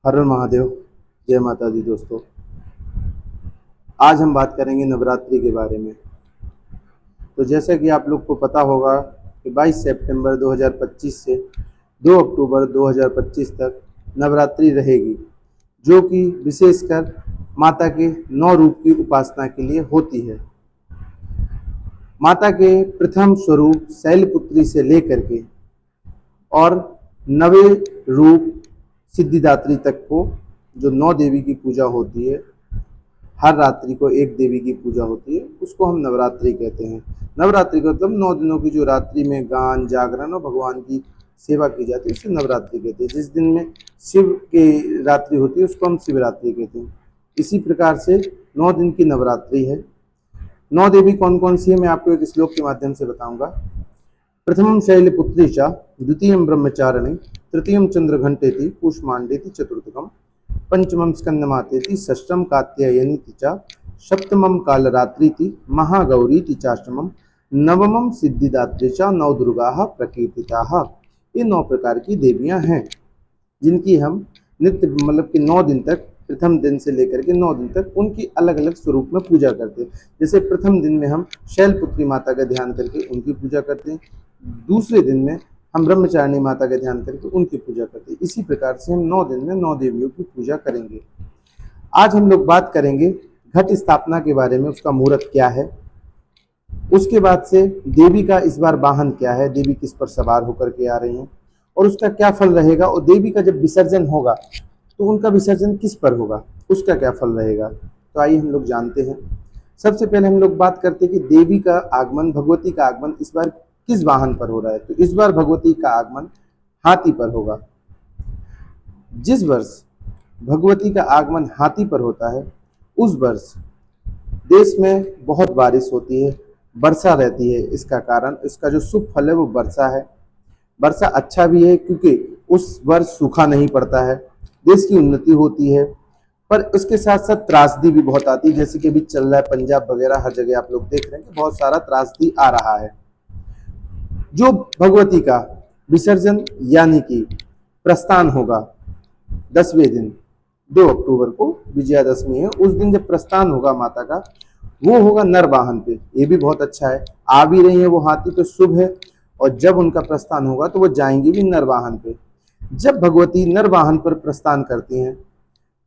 हर हर महादेव। जय माता दी दोस्तों। आज हम बात करेंगे नवरात्रि के बारे में। तो जैसा कि आप लोग को पता होगा कि 22 सितंबर 2025 से 2 अक्टूबर 2025 तक नवरात्रि रहेगी, जो कि विशेषकर माता के 9 रूप की उपासना के लिए होती है। माता के प्रथम स्वरूप शैलपुत्री से लेकर के और नवे रूप सिद्धिदात्री तक को, जो 9 देवी की पूजा होती है, हर रात्रि को एक देवी की पूजा होती है, उसको हम नवरात्रि कहते हैं। नवरात्रि का मतलब 9 दिनों की जो रात्रि में गान जागरण और भगवान की सेवा की जाती है, उसे नवरात्रि कहते हैं। जिस दिन में शिव की रात्रि होती है उसको हम शिवरात्रि कहते हैं। इसी प्रकार से 9 दिन की नवरात्रि है। 9 देवी कौन कौन सी है मैं आपको एक श्लोक के माध्यम से बताऊंगा। प्रथमं शैलपुत्री च, द्वितीयं ब्रह्मचारिणी, तृतीयं चंद्रघंटेति, कूष्मांडेति चतुर्थकम्, पंचमं स्कंदमातेति, षष्ठम कात्यायनीति च, सप्तमं कालरात्रीति, महागौरीति चाष्टमं, नवमं सिद्धिदात्री च, नवदुर्गाः प्रकीर्तिताः। ये 9 प्रकार की देवियां हैं जिनकी हम नित्य मतलब कि 9 दिन तक, प्रथम दिन से लेकर के 9 दिन तक उनकी अलग अलग स्वरूप में पूजा करते हैं। जैसे प्रथम दिन में हम शैलपुत्री माता का ध्यान करके उनकी पूजा करते हैं, दूसरे दिन में हम ब्रह्मचारिणी माता का ध्यान करके उनकी पूजा करते हैं। इसी प्रकार से हम 9 दिन में 9 देवियों की पूजा करेंगे। आज हम लोग बात करेंगे घट स्थापना के बारे में, उसका मुहूर्त क्या है, उसके बाद से देवी का इस बार वाहन क्या है, देवी किस पर सवार होकर के आ रही हैं और उसका क्या फल रहेगा, और देवी का जब विसर्जन होगा तो उनका विसर्जन किस पर होगा, उसका क्या फल रहेगा। तो आइए हम लोग जानते हैं। सबसे पहले हम लोग बात करते हैं कि देवी का आगमन, भगवती का आगमन इस बार किस वाहन पर हो रहा है। तो इस बार भगवती का आगमन हाथी पर होगा। जिस वर्ष भगवती का आगमन हाथी पर होता है उस वर्ष देश में बहुत बारिश होती है, वर्षा रहती है। इसका कारण, इसका जो शुभ फल है वो वर्षा है। वर्षा अच्छा भी है क्योंकि उस वर्ष सूखा नहीं पड़ता है, देश की उन्नति होती है। पर उसके साथ साथ त्रासदी भी बहुत आती है, जैसे कि अभी चल रहा है पंजाब वगैरह हर जगह आप लोग देख रहे हैं कि बहुत सारा त्रासदी आ रहा है। जो भगवती का विसर्जन यानी कि प्रस्थान होगा 10वें दिन, 2 अक्टूबर को विजयादशमी है, उस दिन जब प्रस्थान होगा माता का, वो होगा नर वाहन पे। ये भी बहुत अच्छा है, आ भी रही है वो हाथी पे, शुभ है। और जब उनका प्रस्थान होगा तो वो जाएंगी भी नर वाहन पे। जब भगवती नर वाहन पर प्रस्थान करती हैं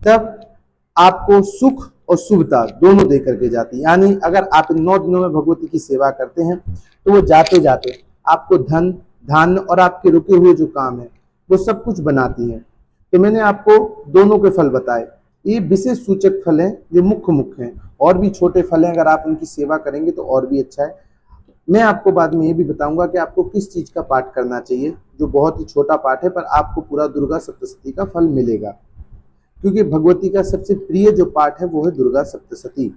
तब आपको सुख और शुभता दोनों दे करके जाती है। यानी अगर आप इन 9 दिनों में भगवती की सेवा करते हैं तो वो जाते जाते आपको धन धान्य और आपके रुके हुए जो काम है वो सब कुछ बनाती है। तो मैंने आपको दोनों के फल बताए, ये विशेष सूचक फल हैं जो मुख्य मुख्य हैं। और भी छोटे फल हैं, अगर आप उनकी सेवा करेंगे तो और भी अच्छा है। मैं आपको बाद में ये भी बताऊंगा कि आपको किस चीज का पाठ करना चाहिए, जो बहुत ही छोटा पाठ है पर आपको पूरा दुर्गा सप्तशती का फल मिलेगा, क्योंकि भगवती का सबसे प्रिय जो पाठ है वो है दुर्गा सप्तशती।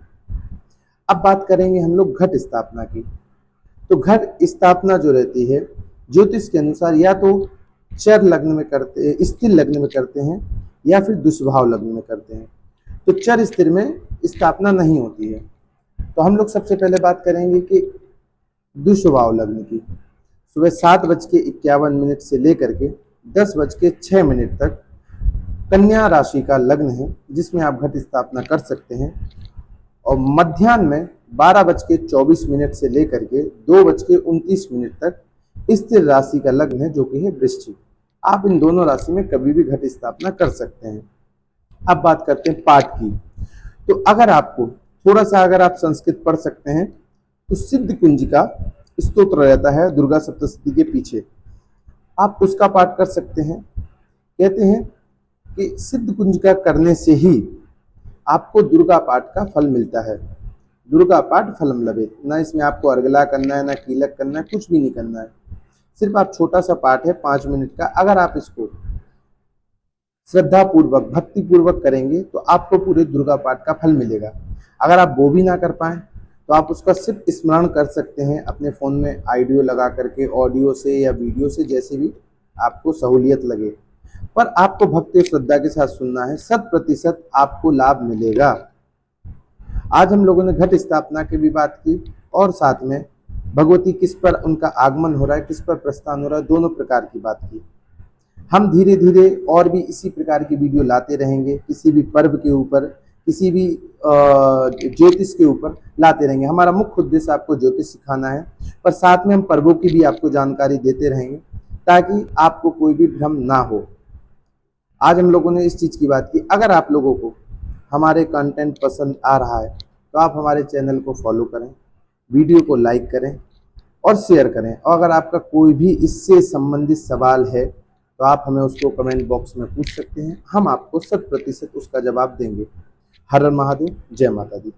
अब बात करेंगे हम लोग घट स्थापना की। तो घट स्थापना जो रहती है ज्योतिष के अनुसार या तो चर लग्न में करते, स्थिर लग्न में करते हैं, या फिर दुष्भाव लग्न में करते हैं। तो चर स्थिर में स्थापना नहीं होती है। तो हम लोग सबसे पहले बात करेंगे कि दुष्भाव लग्न की। सुबह 7:51 से लेकर के 10:06 तक कन्या राशि का लग्न है जिसमें आप घट स्थापना कर सकते हैं। और मध्याह्न में 12:24 से लेकर के 2:29 तक स्थिर राशि का लग्न है जो कि है वृश्चिक। आप इन दोनों राशि में कभी भी घट स्थापना कर सकते हैं। अब बात करते हैं पाठ की। तो अगर आपको थोड़ा सा, अगर आप संस्कृत पढ़ सकते हैं तो सिद्ध कुंज का स्तोत्र रहता है दुर्गा सप्तशती के पीछे, आप उसका पाठ कर सकते हैं। कहते हैं कि सिद्ध कुंज का करने से ही आपको दुर्गा पाठ का फल मिलता है। दुर्गा पाठ फलम लभेत। ना इसमें आपको अर्गला करना है, ना कीलक करना है, कुछ भी नहीं करना है। सिर्फ आप छोटा सा पाठ है 5 मिनट का, अगर आप इसको श्रद्धा पूर्वक भक्ति पूर्वक करेंगे तो आपको पूरे दुर्गा पाठ का फल मिलेगा। अगर आप वो भी ना कर पाए तो आप उसका सिर्फ स्मरण कर सकते हैं अपने फ़ोन में ऑडियो लगा करके, ऑडियो से या वीडियो से, जैसे भी आपको सहूलियत लगे। पर आपको भक्ति और श्रद्धा के साथ सुनना है, 100% आपको लाभ मिलेगा। आज हम लोगों ने घट स्थापना की भी बात की और साथ में भगवती किस पर उनका आगमन हो रहा है, किस पर प्रस्थान हो रहा है, दोनों प्रकार की बात की। हम धीरे धीरे और भी इसी प्रकार की वीडियो लाते रहेंगे, किसी भी पर्व के ऊपर, किसी भी ज्योतिष के ऊपर लाते रहेंगे। हमारा मुख्य उद्देश्य आपको ज्योतिष सिखाना है, पर साथ में हम पर्वों की भी आपको जानकारी देते रहेंगे ताकि आपको कोई भी भ्रम ना हो। आज हम लोगों ने इस चीज़ की बात की। अगर आप लोगों को हमारे कंटेंट पसंद आ रहा है तो आप हमारे चैनल को फॉलो करें, वीडियो को लाइक करें और शेयर करें। और अगर आपका कोई भी इससे संबंधित सवाल है तो आप हमें उसको कमेंट बॉक्स में पूछ सकते हैं, हम आपको 100% उसका जवाब देंगे। हर हर महादेव, जय माता दी।